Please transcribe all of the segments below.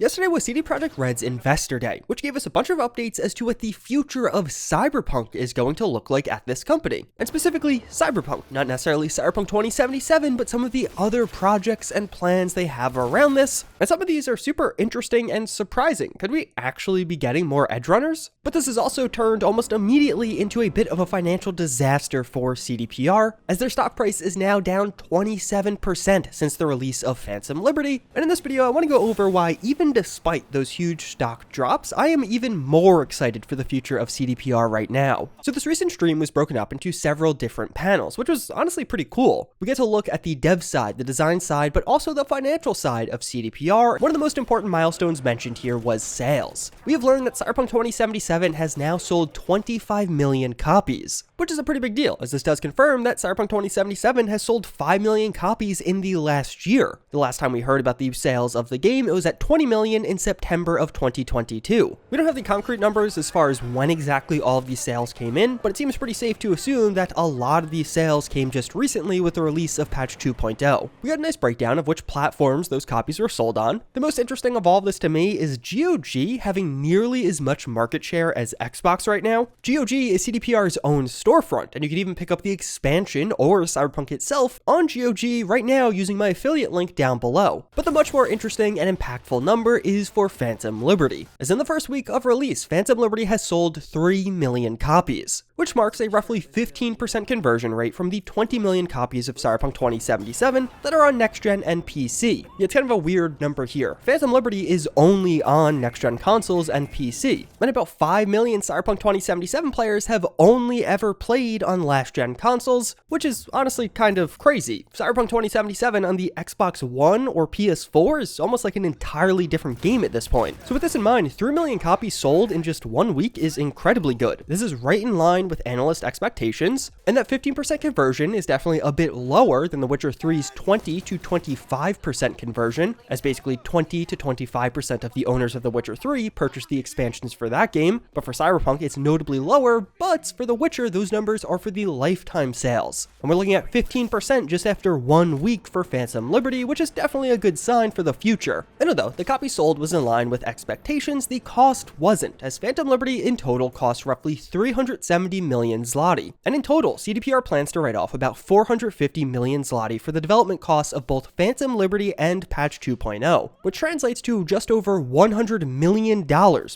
Yesterday was CD Projekt Red's Investor Day, which gave us a bunch of updates as to what the future of Cyberpunk is going to look like at this company. And specifically, Cyberpunk. Not necessarily Cyberpunk 2077, but some of the other projects and plans they have around this. And some of these are super interesting and surprising. Could we actually be getting more Edgerunners? But this has also turned almost immediately into a bit of a financial disaster for CDPR, as their stock price is now down 27% since the release of Phantom Liberty. And in this video, I want to go over why even despite those huge stock drops, I am even more excited for the future of CDPR right now. So this recent stream was broken up into several different panels, which was honestly pretty cool. We get to look at the dev side, the design side, but also the financial side of CDPR. One of the most important milestones mentioned here was sales. We have learned that Cyberpunk 2077 has now sold 25 million copies, which is a pretty big deal, as this does confirm that Cyberpunk 2077 has sold 5 million copies in the last year. The last time we heard about the sales of the game, it was at 20 million in September of 2022. We don't have the concrete numbers as far as when exactly all of these sales came in, but it seems pretty safe to assume that a lot of these sales came just recently with the release of patch 2.0. We got a nice breakdown of which platforms those copies were sold on. The most interesting of all of this to me is GOG having nearly as much market share as Xbox right now. GOG is CDPR's own storefront, and you can even pick up the expansion or Cyberpunk itself on GOG right now using my affiliate link down below. But the much more interesting and impactful number is for Phantom Liberty, as in the first week of release, Phantom Liberty has sold 3 million copies, which marks a roughly 15% conversion rate from the 20 million copies of Cyberpunk 2077 that are on next-gen and PC. It's kind of a weird number here. Phantom Liberty is only on next-gen consoles and PC, and about 5 million Cyberpunk 2077 players have only ever played on last-gen consoles, which is honestly kind of crazy. Cyberpunk 2077 on the Xbox One or PS4 is almost like an entirely different game at this point. So with this in mind, 3 million copies sold in just 1 week is incredibly good. This is right in line with analyst expectations, and that 15% conversion is definitely a bit lower than The Witcher 3's 20 to 25% conversion, as basically 20 to 25% of the owners of The Witcher 3 purchased the expansions for that game. But for Cyberpunk, it's notably lower, but for The Witcher, those numbers are for the lifetime sales. And we're looking at 15% just after 1 week for Phantom Liberty, which is definitely a good sign for the future. And although the copy sold was in line with expectations, the cost wasn't, as Phantom Liberty in total cost roughly 370 million zloty. And in total, CDPR plans to write off about 450 million zloty for the development costs of both Phantom Liberty and patch 2.0, which translates to just over $100 million,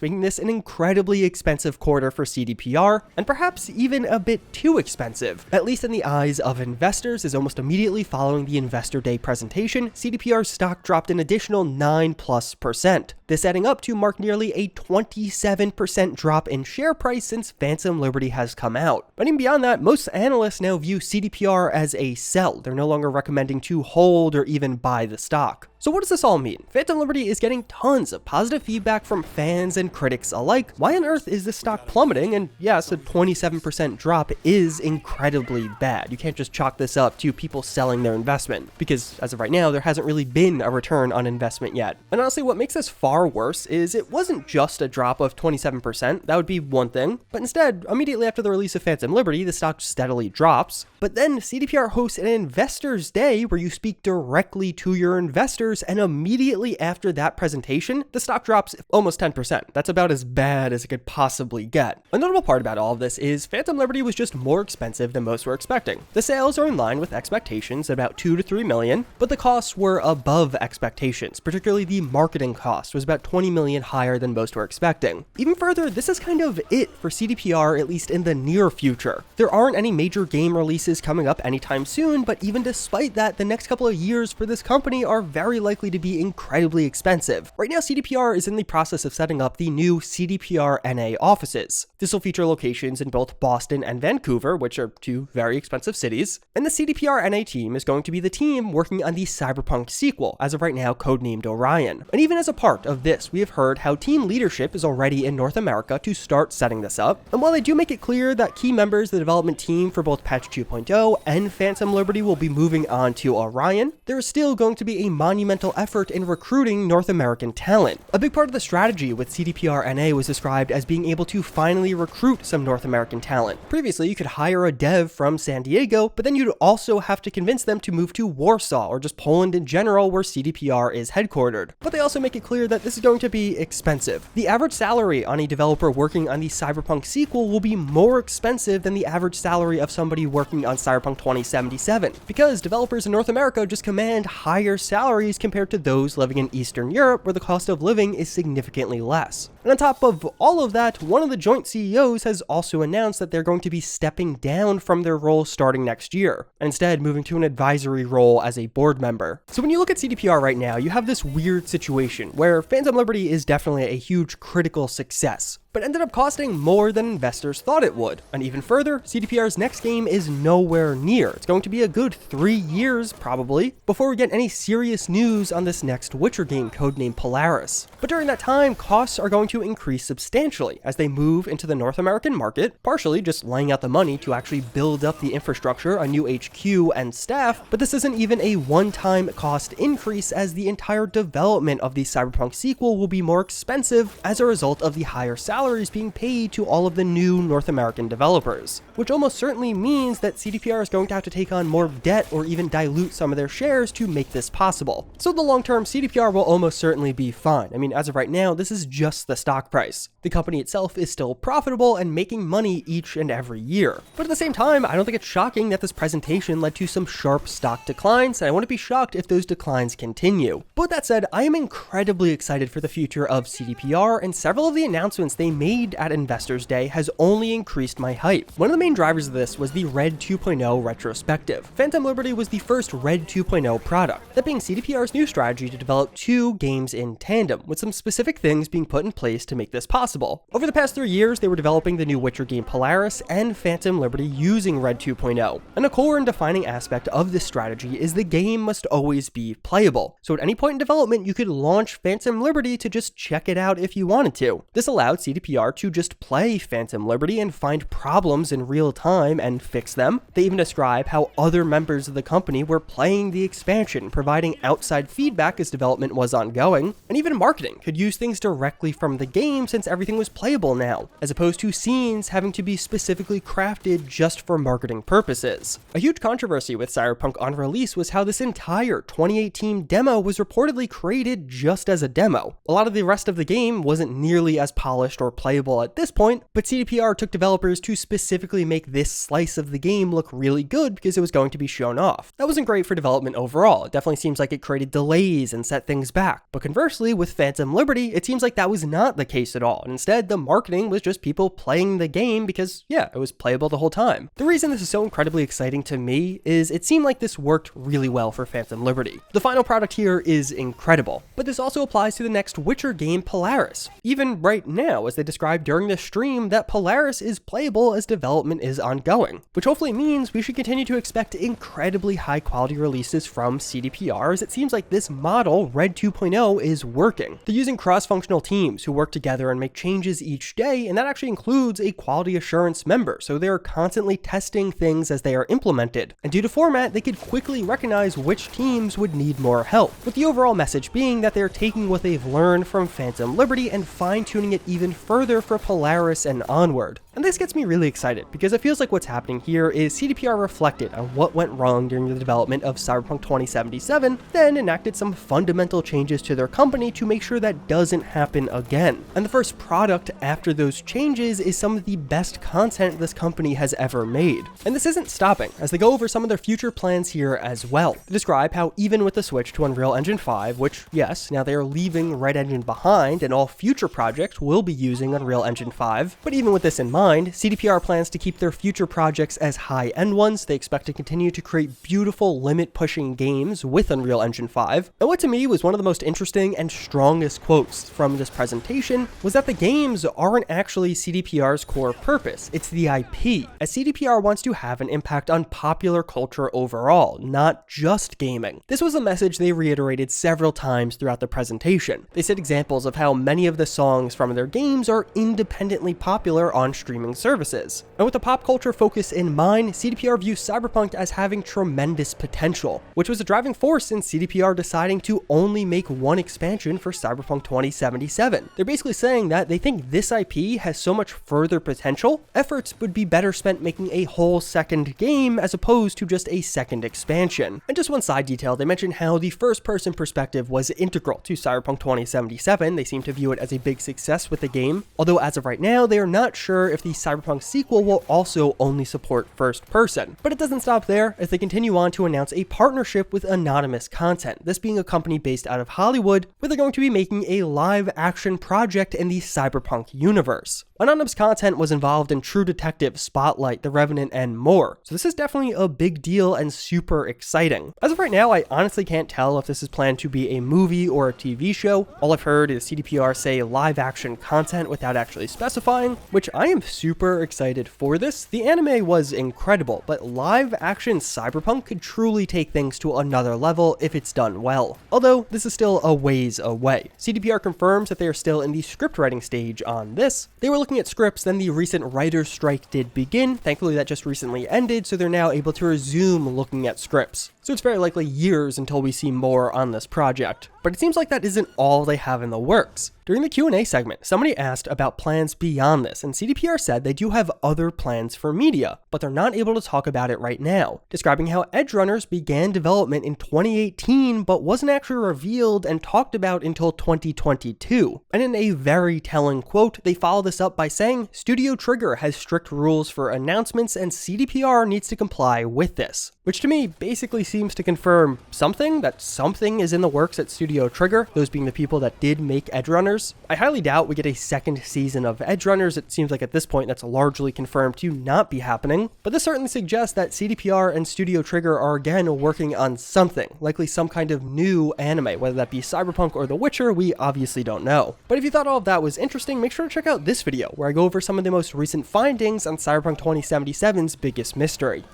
making this an incredibly expensive quarter for CDPR, and perhaps even a bit too expensive, at least in the eyes of investors, as almost immediately following the Investor Day presentation, CDPR's stock dropped an additional 9+%. This adding up to mark nearly a 27% drop in share price since Phantom Liberty has come out. But even beyond that, most analysts now view CDPR as a sell. They're no longer recommending to hold or even buy the stock. So what does this all mean? Phantom Liberty is getting tons of positive feedback from fans and critics alike. Why on earth is this stock plummeting? And yes, a 27% drop is incredibly bad. You can't just chalk this up to people selling their investment, because as of right now, there hasn't really been a return on investment yet. And honestly, what makes this far worse is it wasn't just a drop of 27%, that would be one thing, but instead, immediately after the release of Phantom Liberty, the stock steadily drops. But then CDPR hosts an Investors Day where you speak directly to your investors, and immediately after that presentation, the stock drops almost 10%. That's about as bad as it could possibly get. A notable part about all of this is Phantom Liberty was just more expensive than most were expecting. The sales are in line with expectations, about 2 to 3 million, but the costs were above expectations, particularly the marketing cost was about 20 million higher than most were expecting. Even further, this is kind of it for CDPR, at least in the near future. There aren't any major game releases coming up anytime soon, but even despite that, the next couple of years for this company are very likely to be incredibly expensive. Right now, CDPR is in the process of setting up the new CDPR NA offices. This will feature locations in both Boston and Vancouver, which are two very expensive cities. And the CDPR NA team is going to be the team working on the Cyberpunk sequel, as of right now codenamed Orion. And even as a part of this, we have heard how team leadership is already in North America to start setting this up. And while they do make it clear that key members of the development team for both patch 2.0 and Phantom Liberty will be moving on to Orion, there is still going to be a monumental effort in recruiting North American talent. A big part of the strategy with CDPR NA was described as being able to finally recruit some North American talent. Previously, you could hire a dev from San Diego, but then you'd also have to convince them to move to Warsaw or just Poland in general, where CDPR is headquartered. But they also make it clear that that this is going to be expensive. The average salary on a developer working on the Cyberpunk sequel will be more expensive than the average salary of somebody working on Cyberpunk 2077, because developers in North America just command higher salaries compared to those living in Eastern Europe, where the cost of living is significantly less. And on top of all of that, one of the joint CEOs has also announced that they're going to be stepping down from their role starting next year, and instead moving to an advisory role as a board member. So when you look at CDPR right now, you have this weird situation where Phantom Liberty is definitely a huge critical success, but ended up costing more than investors thought it would. And even further, CDPR's next game is nowhere near. It's going to be a good 3 years, probably, before we get any serious news on this next Witcher game, codenamed Polaris. But during that time, costs are going to increase substantially as they move into the North American market, partially just laying out the money to actually build up the infrastructure, a new HQ, and staff, but this isn't even a one-time cost increase, as the entire development of the Cyberpunk sequel will be more expensive as a result of the higher salaries being paid to all of the new North American developers, which almost certainly means that CDPR is going to have to take on more debt or even dilute some of their shares to make this possible. So in the long term, CDPR will almost certainly be fine. I mean, as of right now, this is just the stock price. The company itself is still profitable and making money each and every year. But at the same time, I don't think it's shocking that this presentation led to some sharp stock declines, and I wouldn't be shocked if those declines continue. But with that said, I am incredibly excited for the future of CDPR, and several of the announcements they made at Investors Day has only increased my hype. One of the main drivers of this was the Red 2.0 retrospective. Phantom Liberty was the first Red 2.0 product, that being CDPR's new strategy to develop 2 games in tandem, with some specific things being put in place to make this possible. Over the past 3 years, they were developing the new Witcher game Polaris and Phantom Liberty using Red 2.0. And a core and defining aspect of this strategy is the game must always be playable. So at any point in development, you could launch Phantom Liberty to just check it out if you wanted to. This allowed CDPR to just play Phantom Liberty and find problems in real time and fix them. They even describe how other members of the company were playing the expansion, providing outside feedback as development was ongoing, and even marketing could use things directly from the game since everything was playable now, as opposed to scenes having to be specifically crafted just for marketing purposes. A huge controversy with Cyberpunk on release was how this entire 2018 demo was reportedly created just as a demo. A lot of the rest of the game wasn't nearly as polished or playable at this point, but CDPR took developers to specifically make this slice of the game look really good because it was going to be shown off. That wasn't great for development overall. It definitely seems like it created delays and set things back. But conversely, with Phantom Liberty, it seems like that was not the case at all. And instead, the marketing was just people playing the game because, yeah, it was playable the whole time. The reason this is so incredibly exciting to me is it seemed like this worked really well for Phantom Liberty. The final product here is incredible, but this also applies to the next Witcher game, Polaris. Even right now, as they described during the stream, that Polaris is playable as development is ongoing, which hopefully means we should continue to expect incredibly high quality releases from CDPR, as it seems like this model, Red 2.0, is working. They're using cross-functional teams who work together and make changes each day, and that actually includes a quality assurance member, so they're constantly testing things as they are implemented. And due to format, they could quickly recognize which teams would need more help, with the overall message being that they're taking what they've learned from Phantom Liberty and fine-tuning it even further for Polaris and onward. And this gets me really excited, because it feels like what's happening here is CDPR reflected on what went wrong during the development of Cyberpunk 2077, then enacted some fundamental changes to their company to make sure that doesn't happen again. And the first product after those changes is some of the best content this company has ever made. And this isn't stopping, as they go over some of their future plans here as well. They describe how even with the switch to Unreal Engine 5, which, yes, now they are leaving Red Engine behind and all future projects will be using Unreal Engine 5, but even with this in mind, CDPR plans to keep their future projects as high-end ones. They expect to continue to create beautiful, limit-pushing games with Unreal Engine 5. And what to me was one of the most interesting and strongest quotes from this presentation was that the games aren't actually CDPR's core purpose, it's the IP, as CDPR wants to have an impact on popular culture overall, not just gaming. This was a message they reiterated several times throughout the presentation. They said examples of how many of the songs from their games are independently popular on streaming streaming services. And with the pop culture focus in mind, CDPR views Cyberpunk as having tremendous potential, which was a driving force in CDPR deciding to only make one expansion for Cyberpunk 2077. They're basically saying that they think this IP has so much further potential, efforts would be better spent making a whole second game as opposed to just a second expansion. And just one side detail, they mentioned how the first-person perspective was integral to Cyberpunk 2077. They seem to view it as a big success with the game, although as of right now, they are not sure if the Cyberpunk sequel will also only support first person. But it doesn't stop there, as they continue on to announce a partnership with Anonymous Content, this being a company based out of Hollywood, where they're going to be making a live-action project in the Cyberpunk universe. Anonymous Content was involved in True Detective, Spotlight, The Revenant, and more, so this is definitely a big deal and super exciting. As of right now, I honestly can't tell if this is planned to be a movie or a TV show. All I've heard is CDPR say live-action content without actually specifying, which I am super excited for this. The anime was incredible, but live-action Cyberpunk could truly take things to another level if it's done well. Although, this is still a ways away. CDPR confirms that they are still in the script writing stage on this. They were looking at scripts, then the recent writer's strike did begin. Thankfully, that just recently ended, so they're now able to resume looking at scripts. So it's very likely years until we see more on this project. But it seems like that isn't all they have in the works. During the Q&A segment, somebody asked about plans beyond this, and CDPR said they do have other plans for media, but they're not able to talk about it right now, describing how Edgerunners began development in 2018, but wasn't actually revealed and talked about until 2022. And in a very telling quote, they follow this up by saying, Studio Trigger has strict rules for announcements and CDPR needs to comply with this. Which to me basically seems to confirm that something is in the works at Studio Trigger, those being the people that did make Edgerunners. I highly doubt we get a second season of Edgerunners. It seems like at this point that's largely confirmed to not be happening, but this certainly suggests that CDPR and Studio Trigger are again working on something, likely some kind of new anime, whether that be Cyberpunk or The Witcher, we obviously don't know. But if you thought all of that was interesting, make sure to check out this video where I go over some of the most recent findings on Cyberpunk 2077's biggest mystery.